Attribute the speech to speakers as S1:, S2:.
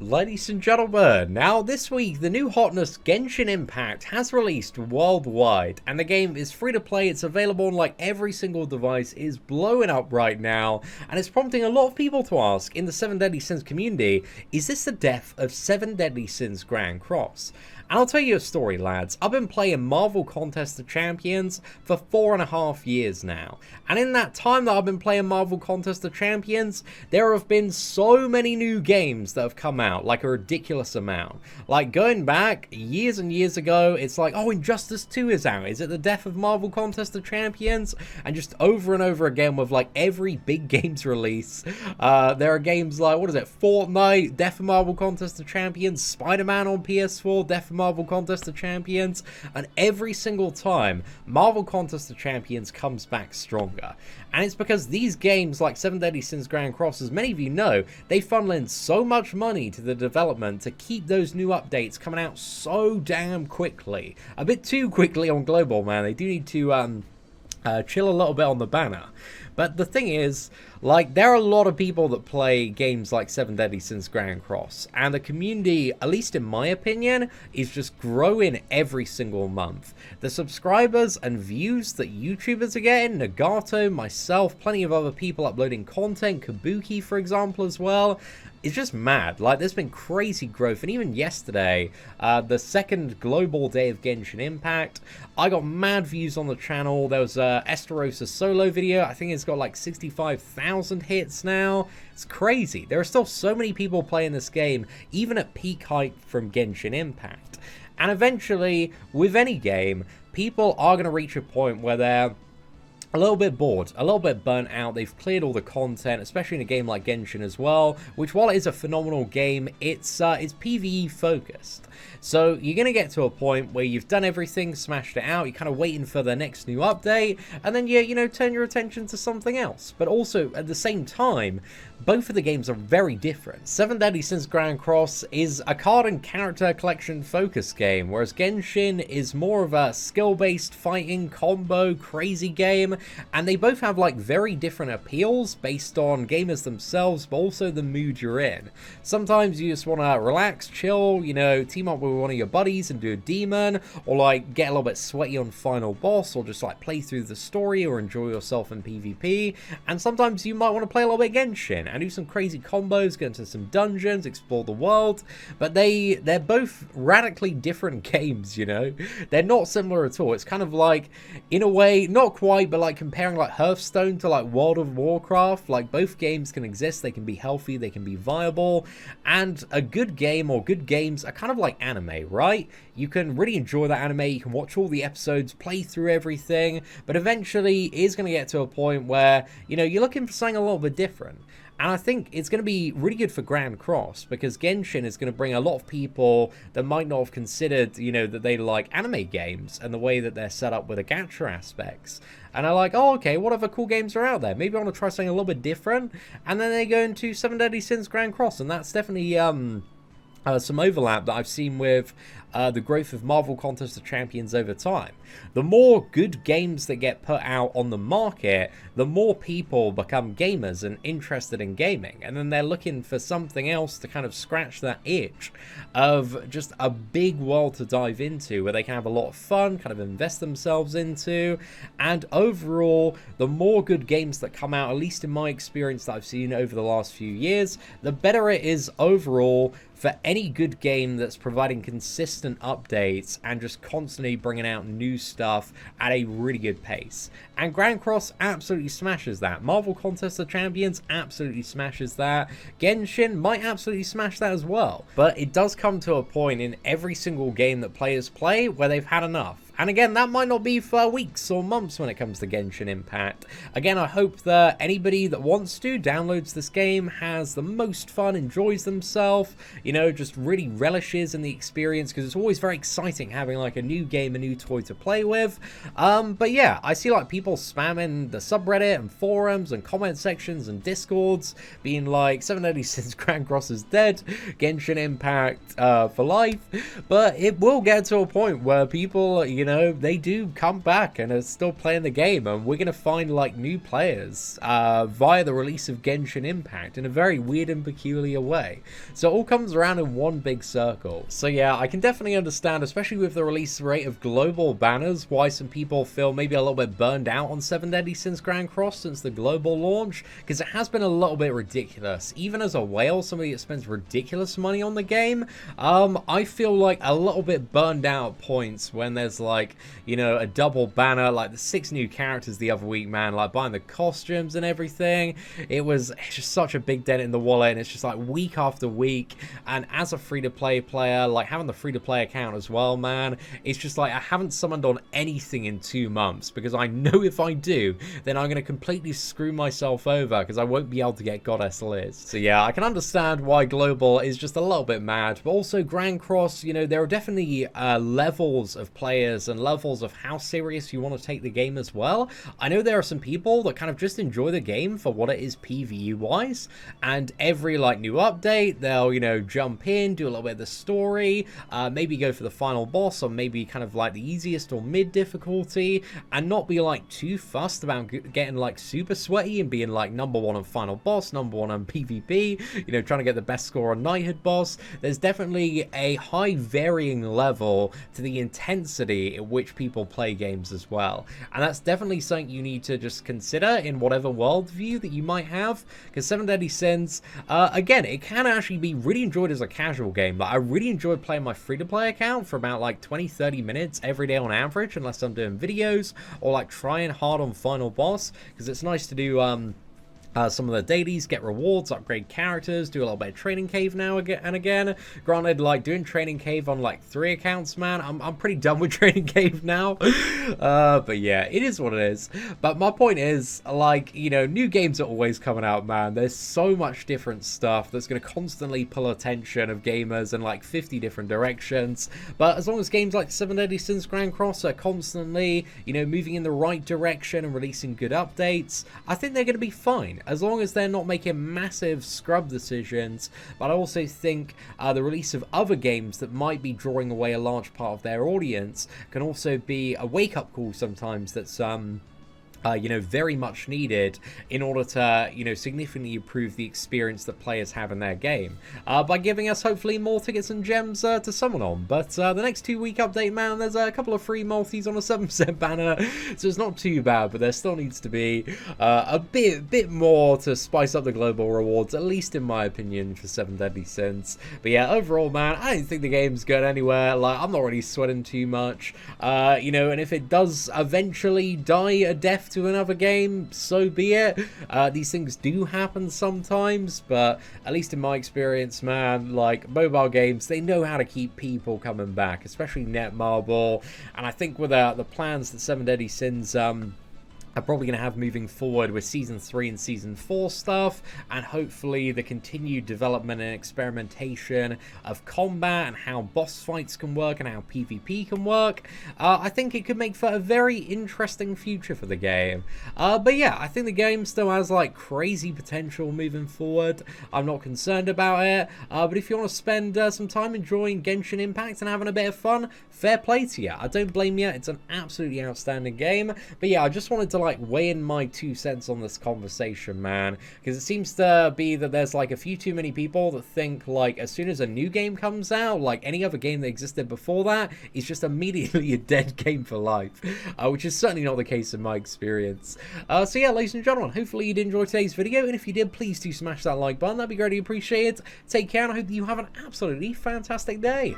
S1: Ladies and gentlemen, now this week the new hotness Genshin Impact has released worldwide, and the game is free to play. It's available on like every single device, is blowing up right now, and it's prompting a lot of people to ask in the 7 Deadly Sins community, is this the death of 7 Deadly Sins Grand Cross? And I'll tell you a story, lads. I've been playing Marvel Contest of Champions for 4.5 years now. And in that time that I've been playing Marvel Contest of Champions, there have been so many new games that have come out, like a ridiculous amount. Like going back years and years ago, it's like, oh, Injustice 2 is out. Is it the death of Marvel Contest of Champions? And just over and over again with like every big games release, there are games like, what is it, Fortnite, death of Marvel Contest of Champions, Spider-Man on PS4, death of Marvel Contest of Champions, and every single time Marvel Contest of Champions comes back stronger. And it's because these games like 7 Deadly Sins Grand Cross, as many of you know, they funnel in so much money to the development to keep those new updates coming out so damn quickly. A bit too quickly on global, man. They do need to chill a little bit on the banner. But the thing is, like, there are a lot of people that play games like 7 Deadly Sins Grand Cross, and the community, at least in my opinion, is just growing every single month. The subscribers and views that YouTubers are getting, Nagato, myself, plenty of other people uploading content, Kabuki for example as well, it's just mad. Like, there's been crazy growth, and even yesterday, the second global day of Genshin Impact, I got mad views on the channel. There was a Esterosa solo video. I think it's got like 65,000 hits now. It's crazy. There are still so many people playing this game, even at peak hype from Genshin Impact. And eventually, with any game, people are going to reach a point where they're a little bit bored, a little bit burnt out. They've cleared all the content, especially in a game like Genshin as well, which, while it is a phenomenal game, it's PvE focused. So you're going to get to a point where you've done everything, smashed it out, you're kind of waiting for the next new update, and then you know, turn your attention to something else. But also, at the same time, both of the games are very different. 7 Deadly Sins Grand Cross is a card and character collection focus game, whereas Genshin is more of a skill-based fighting combo crazy game, and they both have like very different appeals based on gamers themselves, but also the mood you're in. Sometimes you just want to relax, chill, you know, team up with one of your buddies and do a demon, or like get a little bit sweaty on final boss, or just like play through the story or enjoy yourself in PvP. And sometimes you might want to play a little bit Genshin and do some crazy combos, get into some dungeons, explore the world. But they're both radically different games, you know. They're not similar at all. It's kind of like, in a way, not quite, but like comparing like Hearthstone to like World of Warcraft. Like, both games can exist, they can be healthy, they can be viable, and a good game or good games are kind of like anime, right? You can really enjoy that anime, you can watch all the episodes, play through everything, but eventually it is going to get to a point where, you know, you're looking for something a little bit different. And I think it's going to be really good for Grand Cross, because Genshin is going to bring a lot of people that might not have considered, you know, that they like anime games and the way that they're set up with the gacha aspects. And are like, oh, okay, what other cool games are out there? Maybe I want to try something a little bit different. And then they go into 7 Deadly Sins Grand Cross, and that's definitely some overlap that I've seen with the growth of Marvel Contest of Champions over time. The more good games that get put out on the market, the more people become gamers and interested in gaming, and then they're looking for something else to kind of scratch that itch of just a big world to dive into where they can have a lot of fun, kind of invest themselves into. And overall, the more good games that come out, at least in my experience that I've seen over the last few years, the better it is overall for any good game that's providing consistent updates and just constantly bringing out new stuff at a really good pace. And Grand Cross absolutely smashes that. Marvel Contest of Champions absolutely smashes that. Genshin might absolutely smash that as well. But it does come to a point in every single game that players play where they've had enough. And again, that might not be for weeks or months when it comes to Genshin Impact. Again, I hope that anybody that wants to downloads this game, has the most fun, enjoys themselves, you know, just really relishes in the experience, because it's always very exciting having like a new game, a new toy to play with. But yeah, I see like people spamming the subreddit and forums and comment sections and discords being like, 7 Deadly Sins Grand Cross is dead, Genshin Impact for life. But it will get to a point where people, you you know, they do come back and are still playing the game, and we're going to find, like, new players via the release of Genshin Impact in a very weird and peculiar way. So it all comes around in one big circle. So yeah, I can definitely understand, especially with the release rate of global banners, why some people feel maybe a little bit burned out on 7 Deadly Sins Grand Cross since the global launch, because it has been a little bit ridiculous. Even as a whale, somebody that spends ridiculous money on the game, I feel like a little bit burned out at points when there's, like, you know, a double banner, like the 6 new characters the other week, man, like buying the costumes and everything. It's just such a big dent in the wallet, and it's just like week after week. And as a free-to-play player, like having the free-to-play account as well, man, it's just like I haven't summoned on anything in 2 months, because I know if I do, then I'm going to completely screw myself over, because I won't be able to get Goddess Liz. So yeah, I can understand why global is just a little bit mad, but also Grand Cross, you know, there are definitely levels of players and levels of how serious you want to take the game as well. I know there are some people that kind of just enjoy the game for what it is PvE wise, and every like new update they'll, you know, jump in, do a little bit of the story, maybe go for the final boss, or maybe kind of like the easiest or mid difficulty, and not be like too fussed about getting like super sweaty and being like #1 on final boss, #1 on PvP, you know, trying to get the best score on knighthood boss. There's definitely a high varying level to the intensity at which people play games as well, and that's definitely something you need to just consider in whatever worldview that you might have, because 7 Deadly Sins, again, it can actually be really enjoyed as a casual game. Like, I really enjoyed playing my free-to-play account for about like 20-30 minutes every day on average, unless I'm doing videos or like trying hard on final boss, because it's nice to do some of the dailies, get rewards, upgrade characters, do a little bit of training cave now and again. Granted, like doing training cave on like 3 accounts, man, I'm pretty done with training cave now. But yeah, it is what it is. But my point is, like, you know, new games are always coming out, man. There's so much different stuff that's going to constantly pull attention of gamers in like 50 different directions. But as long as games like 7 Deadly Sins Grand Cross are constantly, you know, moving in the right direction and releasing good updates, I think they're going to be fine, as long as they're not making massive scrub decisions. But I also think the release of other games that might be drawing away a large part of their audience can also be a wake-up call sometimes that's you know, very much needed in order to, you know, significantly improve the experience that players have in their game, by giving us hopefully more tickets and gems to summon on. But the next 2-week update, man, there's a couple of free multis on a 7% banner, so it's not too bad, but there still needs to be a bit more to spice up the global rewards, at least in my opinion, for 7 Deadly Sins. But yeah, overall, man, I don't think the game's going anywhere. Like, I'm not really sweating too much, you know, and if it does eventually die a death to another game, so be it. These things do happen sometimes, but at least in my experience, man, like, mobile games, they know how to keep people coming back, especially Netmarble. And I think with the plans that 7 Deadly Sins are probably going to have moving forward with Season 3 and Season 4 stuff, and hopefully the continued development and experimentation of combat and how boss fights can work and how PvP can work, I think it could make for a very interesting future for the game. But yeah, I think the game still has like crazy potential moving forward. I'm not concerned about it, but if you want to spend some time enjoying Genshin Impact and having a bit of fun, fair play to you. I don't blame you. It's an absolutely outstanding game. But yeah, I just wanted to like weigh in my 2 cents on this conversation, man, because it seems to be that there's like a few too many people that think like as soon as a new game comes out, like any other game that existed before that is just immediately a dead game for life, which is certainly not the case in my experience. So yeah, ladies and gentlemen, hopefully you did enjoy today's video, and if you did, please do smash that like button. That'd be greatly appreciated. Take care, and I hope that you have an absolutely fantastic day.